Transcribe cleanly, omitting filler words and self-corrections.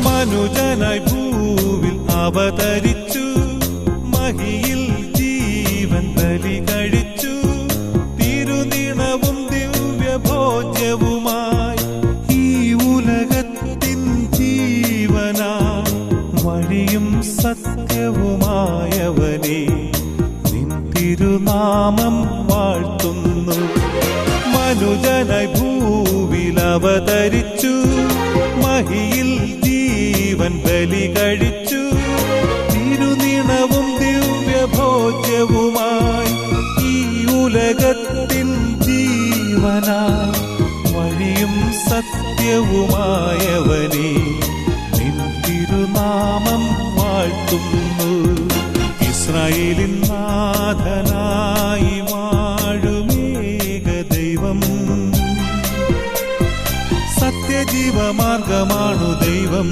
മനുജനായി ഭൂവിൽ അവതരിച്ചു, മഹിയിൽ ജീവൻ ബലി കഴിച്ചു. തിരുനിണവും ദിവ്യഭോജ്യവുമായി ഈ ഉലകത്തിൻ ജീവനാ, വഴിയും സത്യവുമായവനെ നിൻ തിരുനാമം വാഴ്ത്തുന്നു. മനുജനായി ഭൂവിൽ അവതരിച്ചു, മഹിയിൽ ജീവൻ ബലി കഴിച്ചു. തിരുനിണവും ദിവ്യഭോജ്യവുമായി ഈ ഉലകത്തിൻ ജീവനായി, വഴിയും സത്യവുമായവനെ നിൻ തിരുനാമം വാഴ്ത്തുന്നു. ഇസ്രായേലിൻ നാഥനായി വാഴുമേക ദൈവം, സത്യജീവമാർഗമാണു ദൈവം.